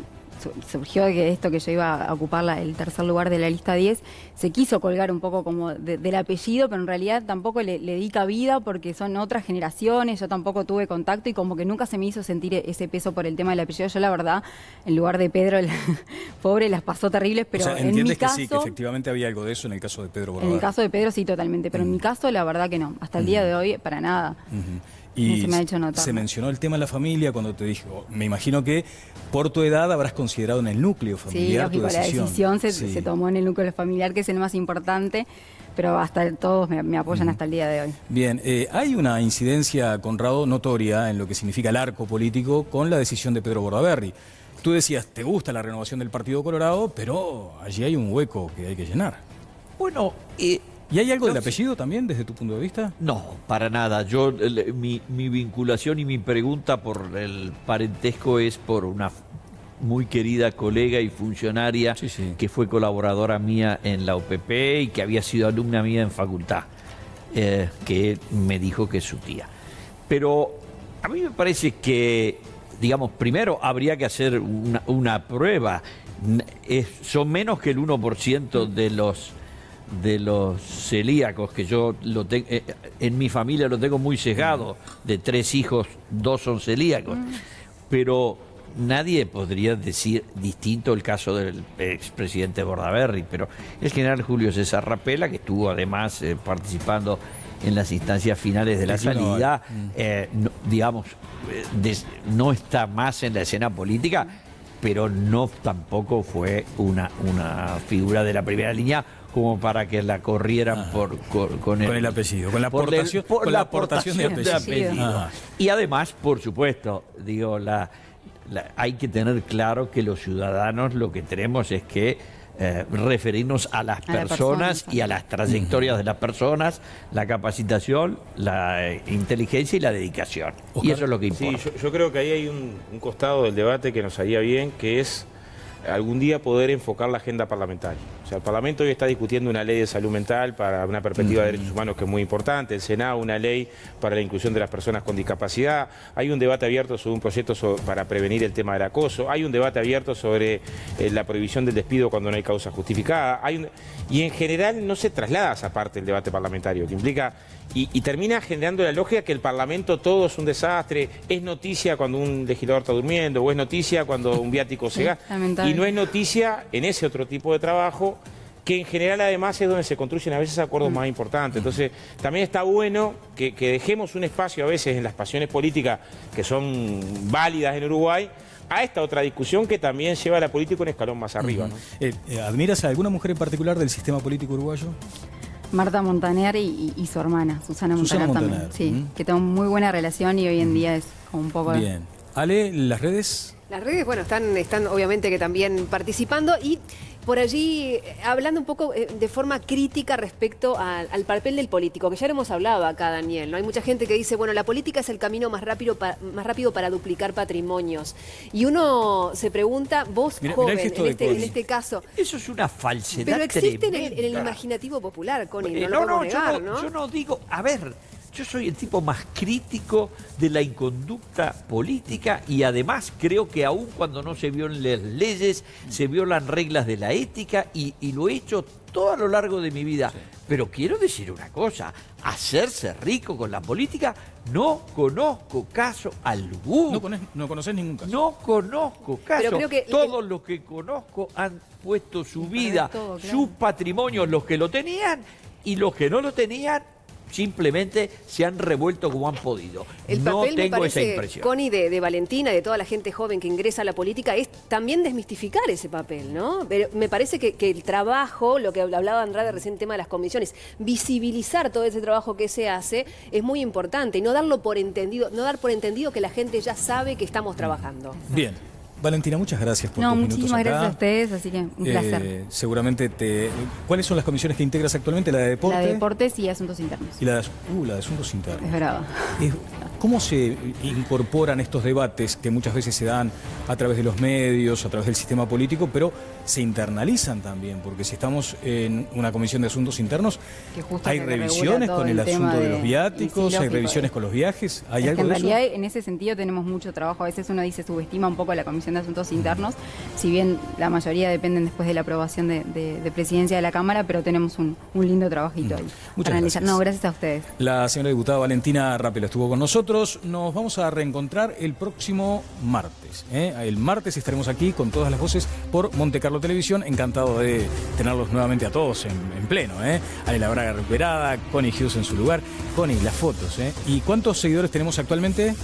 surgió que esto que yo iba a ocupar el tercer lugar de la lista 10, se quiso colgar un poco como del apellido, pero en realidad tampoco le di cabida porque son otras generaciones, yo tampoco tuve contacto y como que nunca se me hizo sentir ese peso por el tema del apellido. Yo la verdad, en lugar de Pedro, pobre, las pasó terribles, pero o sea, en mi caso... que sí, que efectivamente había algo de eso en el caso de Pedro Bordaberry. En el caso de Pedro sí, totalmente, pero en mi caso la verdad que no, hasta el día de hoy para nada. Y no se me ha hecho notar. Se mencionó el tema de la familia cuando te dijo, me imagino que por tu edad habrás considerado en el núcleo familiar tu decisión. Sí, lógico, la decisión se tomó en el núcleo familiar, que es el más importante, pero hasta todos me apoyan hasta el día de hoy. Bien, hay una incidencia, Conrado, notoria en lo que significa el arco político con la decisión de Pedro Bordaberry. Tú decías, te gusta la renovación del Partido Colorado, pero allí hay un hueco que hay que llenar. Bueno, ¿y hay algo del apellido también, desde tu punto de vista? No, para nada. Yo mi vinculación y mi pregunta por el parentesco es por una muy querida colega y funcionaria que fue colaboradora mía en la OPP y que había sido alumna mía en facultad, que me dijo que es su tía. Pero a mí me parece que, digamos, primero habría que hacer una prueba. Son menos que el 1% de los celíacos, que yo en mi familia lo tengo muy sesgado, de 3 hijos, 2 son celíacos, pero nadie podría decir distinto el caso del expresidente Bordaberry, pero el general Julio César Rapella, que estuvo además participando en las instancias finales de la salida, no está más en la escena política, pero no tampoco fue una figura de la primera línea como para que la corrieran con el apellido, con la aportación de apellido. Y además, por supuesto, digo, hay que tener claro que los ciudadanos lo que tenemos es que referirnos a las personas y a las trayectorias de las personas, la capacitación, la inteligencia y la dedicación. Y eso es lo que importa. Sí, yo creo que ahí hay un costado del debate que nos haría bien, que es algún día poder enfocar la agenda parlamentaria. O sea, el Parlamento hoy está discutiendo una ley de salud mental para una perspectiva de derechos humanos que es muy importante, el Senado una ley para la inclusión de las personas con discapacidad, hay un debate abierto sobre un proyecto para prevenir el tema del acoso, hay un debate abierto sobre la prohibición del despido cuando no hay causa justificada, y en general no se traslada a esa parte del debate parlamentario, que implica, y termina generando la lógica que el Parlamento todo es un desastre, es noticia cuando un legislador está durmiendo, o es noticia cuando un viático se gasta, y no es noticia en ese otro tipo de trabajo, que en general además es donde se construyen a veces acuerdos más importantes. Entonces también está bueno que dejemos un espacio a veces en las pasiones políticas que son válidas en Uruguay, a esta otra discusión que también lleva a la política un escalón más arriba, ¿no? ¿Admiras a alguna mujer en particular del sistema político uruguayo? Marta Montaner y su hermana, Susana Montaner también. Sí, que tengo muy buena relación y hoy en día es como un poco... Bien. Ale, ¿las redes? Las redes, bueno, están obviamente que también participando y por allí hablando un poco de forma crítica respecto al papel del político, que ya lo hemos hablado acá, Daniel, ¿no? Hay mucha gente que dice, bueno, la política es el camino más rápido para duplicar patrimonios. Y uno se pregunta, vos joven, en este caso... Eso es una falsedad. Pero existe en el imaginativo popular, Connie, no lo podemos negar, ¿no? Yo no digo, a ver... Yo soy el tipo más crítico de la inconducta política y además creo que aun cuando no se violan las leyes, se violan reglas de la ética y lo he hecho todo a lo largo de mi vida. Sí. Pero quiero decir una cosa, hacerse rico con la política, no conozco caso alguno. ¿No conoces ningún caso? No conozco caso. Pero creo que todos los que conozco han puesto su vida, sus patrimonios, los que lo tenían y los que no lo tenían, simplemente se han revuelto como han podido. El no papel, tengo me parece, esa impresión. Connie, de Valentina, de toda la gente joven que ingresa a la política, es también desmistificar ese papel, ¿no? Pero me parece que el trabajo, lo que hablaba Andrade recién, el tema de las comisiones, visibilizar todo ese trabajo que se hace es muy importante y no darlo por entendido, no dar por entendido que la gente ya sabe que estamos trabajando. Bien. Valentina, muchas gracias por tus minutos acá. Muchísimas gracias a ustedes, así que un placer. Seguramente ¿Cuáles son las comisiones que integras actualmente? ¿La de deporte? La de deportes y asuntos internos. Y la de asuntos internos. Es brava. ¿Cómo se incorporan estos debates que muchas veces se dan a través de los medios, a través del sistema político, pero se internalizan también? Porque si estamos en una comisión de asuntos internos, hay revisiones con el asunto de los viáticos, hay revisiones con los viajes, ¿hay algo de eso? En realidad, en ese sentido tenemos mucho trabajo. A veces uno dice, subestima un poco la comisión de asuntos internos, si bien la mayoría dependen después de la aprobación de presidencia de la Cámara, pero tenemos un lindo trabajito ahí. Muchas gracias. No, gracias a ustedes. La señora diputada Valentina Rapelo estuvo con nosotros. Nos vamos a reencontrar el próximo martes. El martes estaremos aquí con todas las voces por Monte Carlo Televisión. Encantado de tenerlos nuevamente a todos en pleno. Anela Braga recuperada, Connie Hughes en su lugar. Connie, las fotos. ¿Y cuántos seguidores tenemos actualmente?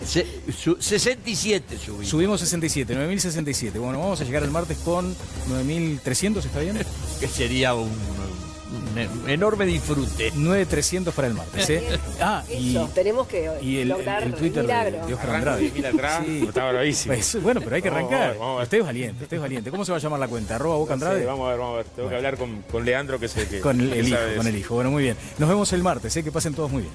67 subimos. Subimos 67, 9.067. Bueno, vamos a llegar el martes con 9.300, ¿está bien? Que sería un enorme disfrute. 9.300 para el martes. Tenemos que lograr el Twitter de Oscar Andrade. Sí. Estaba bravísimo. Pues, bueno, pero hay que arrancar. Usted es valiente, ¿Cómo se va a llamar la cuenta? ¿Boca Andrade? Sí, vamos a ver. Tengo que hablar con Leandro, que sé que... Con el hijo. Bueno, muy bien. Nos vemos el martes, que pasen todos muy bien.